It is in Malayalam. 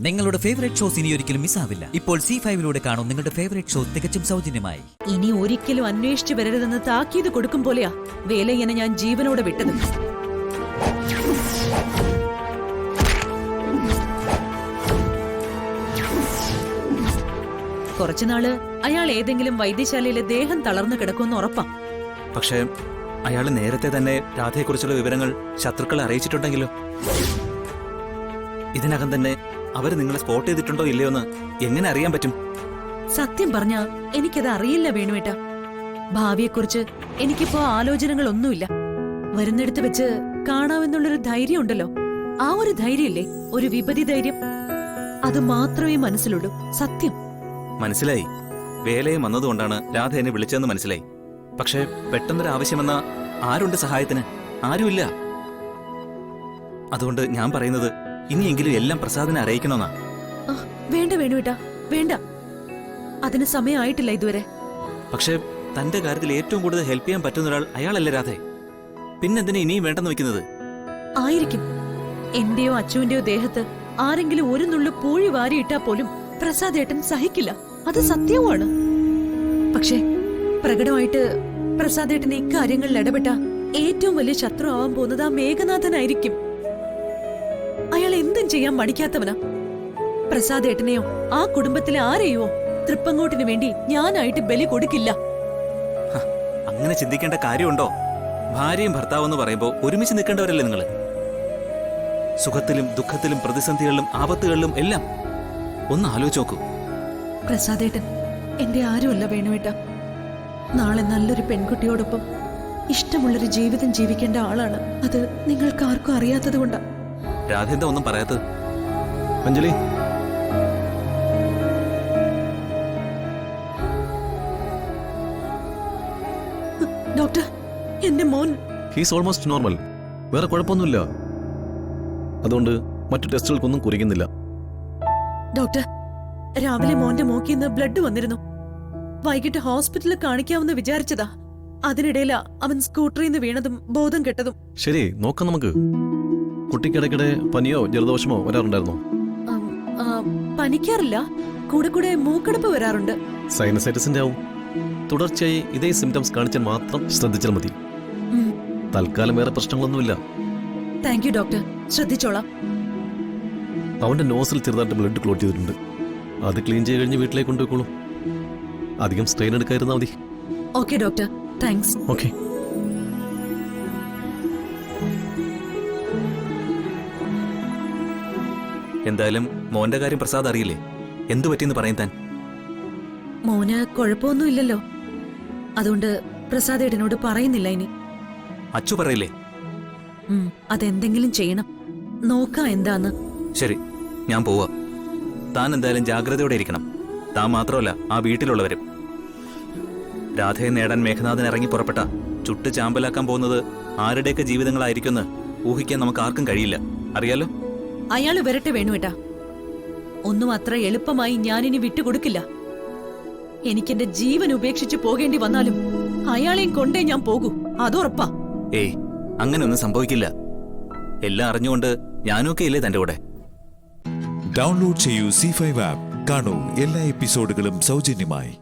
നിങ്ങളുടെ ഫേവറേറ്റ് ഷോസ് ഇനി ഒരിക്കലും മിസ്സാവില്ല. ഇപ്പോൾ C5-ലൂടെ കാണും നിങ്ങളുടെ ഫേവറേറ്റ് ഷോ തികച്ചും സൗജന്യമായി. ഇനി ഒരിക്കലും അന്വേഷിച്ചു വരരുതെന്ന് താക്കീത് കൊടുക്കും പോലെയാ വേലയ്യനെ ഞാൻ ജീവനോടെ വിട്ടത്. കുറച്ചുനാള് അയാൾ ഏതെങ്കിലും വൈദ്യശാലയിലെ ദേഹം തളർന്നു കിടക്കുമെന്ന് ഉറപ്പാ. പക്ഷേ അയാൾ നേരത്തെ തന്നെ രാധയെക്കുറിച്ചുള്ള വിവരങ്ങൾ ശത്രുക്കളെ അറിയിച്ചിട്ടുണ്ടെങ്കിലോ? ഇതിനകം തന്നെ അവര് നിങ്ങളെ സ്പോട്ട് ചെയ്തിട്ടുണ്ടോ ഇല്ലയോ എന്ന് എങ്ങനെ അറിയാൻ പറ്റും? സത്യം പറഞ്ഞാ എനിക്കത് അറിയില്ല വേണുവേട്ട. ഭാവിയെക്കുറിച്ച് എനിക്കിപ്പോ ആലോചനകളൊന്നുമില്ല. വരുന്നിടത്ത് വെച്ച് കാണാമെന്നുള്ളൊരു ധൈര്യം ഉണ്ടല്ലോ, ആ ഒരു ധൈര്യമില്ലേ, ഒരു വിപതി ധൈര്യം, അത് മാത്രമേ മനസ്സിലുള്ളൂ. സത്യം മനസ്സിലായി. വേലയും വന്നതുകൊണ്ടാണ് രാധ എന്നെ വിളിച്ചതെന്ന് മനസ്സിലായി. പക്ഷേ പെട്ടെന്നൊരു ആവശ്യമെന്ന ആരുണ്ട് സഹായത്തിന്? ആരുമില്ല. അതുകൊണ്ട് ഞാൻ പറയുന്നത് ഇനിയെങ്കിലും എല്ലാം പ്രസാദിനെ അറിയിക്കണമെന്നാ. വേണ്ട വേണുവേട്ടാ, വേണ്ട. അതിന് സമയമായിട്ടില്ല ഇതുവരെ. പക്ഷേ തന്റെ കാര്യത്തിൽ ഏറ്റവും കൂടുതൽ ഹെൽപ്പ് ചെയ്യാൻ പറ്റുന്ന ഒരാൾ അയാളല്ലേ രാധേ? പിന്നെന്തിനാ ഇനിയും വേണ്ടെന്ന് വെക്കുന്നത്? ആയിരിക്കും. എന്റെയോ അച്ചുവിന്റെയോ ദേഹത്ത് ആരെങ്കിലും ഒരു നുള്ളു പൂഴി വാരിയിട്ടാ പോലും പ്രസാദേട്ടൻ സഹിക്കില്ല. അത് സത്യവുമാണ്. പക്ഷേ പ്രകടമായിട്ട് പ്രസാദേട്ടൻ ഇക്കാര്യങ്ങളിൽ ഇടപെട്ട ഏറ്റവും വലിയ ശത്രു ആവാൻ പോകുന്നത് ആ മേഘനാഥനായിരിക്കും. അയാൾ എന്തും ചെയ്യാൻ മടിക്കാത്തവനാ. പ്രസാദേട്ടനെയോ ആ കുടുംബത്തിലെ ആരെയോ തൃപ്പങ്ങോട്ടിന് വേണ്ടി ഞാനായിട്ട് ബലി കൊടുക്കില്ല. അങ്ങനെ ചിന്തിക്കേണ്ട കാര്യമുണ്ടോ? ഭാര്യയും ഭർത്താവെന്ന് പറയുമ്പോ ഒരുമിച്ച് നിൽക്കേണ്ടവരല്ലേ നിങ്ങള്? സുഖത്തിലും ദുഃഖത്തിലും പ്രതിസന്ധികളിലും ആപത്തുകളിലും എല്ലാം ഒന്ന് ആലോചിച്ച് നോക്കൂ. പ്രസാദേട്ടൻ എന്റെ ആരുമല്ല വേണുവേട്ട. നാളെ നല്ലൊരു പെൺകുട്ടിയോടൊപ്പം ഇഷ്ടമുള്ളൊരു ജീവിതം ജീവിക്കേണ്ട ആളാണ്. അത് നിങ്ങൾക്ക് ആർക്കും അറിയാത്തത് കൊണ്ടാ. രാധ എന്താ ഒന്നും പറയാത്തത്? അഞ്ജലി, ഡോക്ടർ, എന്റെ മോൻ ഹീസ് ഓൾമോസ്റ്റ് നോർമൽ. വേറെ കുഴപ്പമൊന്നുമില്ല. അതുകൊണ്ട് മറ്റു ടെസ്റ്റുകൾക്കൊന്നും കുറിക്കുന്നില്ല. ഡോക്ടർ, രാവിലെ മോന്റെ മൂക്കിന്ന് ബ്ലഡ് വന്നിരുന്നു. വൈകിട്ട് ഹോസ്പിറ്റലിൽ കാണിക്കാമെന്ന് വിചാരിച്ചതാ. അതിനിടയില അവൻ സ്കൂട്ടറിൽ നിന്ന് വീണതും ബോധം കെട്ടതും. ശരി, നോക്കാം നമുക്ക്. കുട്ടിക്കിടയ്ക്കിടെ പനിയോ ജലദോഷമോ വരാറുണ്ടായിരുന്നോ? പനിക്കാറില്ല, കൂടെ കൂടെ മൂക്കടപ്പ് വരാറുണ്ട്. സൈനസൈറ്റിസിന്റെ ആവും. തുടർച്ചയായി ഇതേ സിംറ്റംസ് കാണിച്ചാൽ മാത്രം ശ്രദ്ധിച്ചാൽ മതി. തൽക്കാലം വേറെ പ്രശ്നങ്ങളൊന്നുമില്ല. താങ്ക് യു ഡോക്ടർ, ശ്രദ്ധിച്ചോളാം. അവന്റെ നോസിൽ ചെറുതായിട്ട് ബ്ലഡ് ക്ലോട്ട് ചെയ്തിട്ടുണ്ട്. അത് ക്ലീൻ ചെയ്ത് കഴിഞ്ഞ് വീട്ടിലേക്ക് കൊണ്ടുപോയിക്കോളൂ. അധികം സ്ട്രെയിൻ എടുക്കാതിരുന്നാ മതി. Okay doctor, thanks. ഓക്കെ. എന്തായാലും മോന്റെ കാര്യം പ്രസാദ് അറിയില്ലേ? എന്തു പറ്റിയെന്ന് പറയും താൻ? മോന് കുഴപ്പമൊന്നുമില്ലല്ലോ, അതുകൊണ്ട് പ്രസാദേട്ടനോട് പറയുന്നില്ല ഇനി. അച്ചു പറയില്ലേ? അതെന്തെങ്കിലും ചെയ്യണം. നോക്കാം എന്താന്ന്. ശരി, ഞാൻ പോവാ. താൻ എന്തായാലും ജാഗ്രതയോടെ ഇരിക്കണം. താൻ മാത്രമല്ല, ആ വീട്ടിലുള്ളവരും. രാധയെ നേടാൻ മേഘനാഥൻ ഇറങ്ങി പുറപ്പെട്ട ചുട്ട് ചാമ്പലാക്കാൻ പോകുന്നത് ആരുടെയൊക്കെ ജീവിതങ്ങളായിരിക്കുമെന്ന് ഊഹിക്കാൻ നമുക്ക് ആർക്കും കഴിയില്ല. അറിയാലോ? അയാള് വരട്ടെ വേണുവേട്ടാ. ഒന്നും അത്ര എളുപ്പമായി ഞാനിനി വിട്ടുകൊടുക്കില്ല. എനിക്കെന്റെ ജീവൻ ഉപേക്ഷിച്ച് പോകേണ്ടി വന്നാലും അയാളെയും കൊണ്ടേ ഞാൻ പോകൂ, അതുറപ്പാ. ഏയ്, അങ്ങനെയൊന്നും സംഭവിക്കില്ല. എല്ലാം അറിഞ്ഞുകൊണ്ട് ഞാനൊക്കെ ഇല്ലേ തന്റെ കൂടെ? ഡൗൺലോഡ് ചെയ്യൂ C5 ആപ്പ്. കാണൂ എല്ലാ എപ്പിസോഡുകളും സൗജന്യമായി.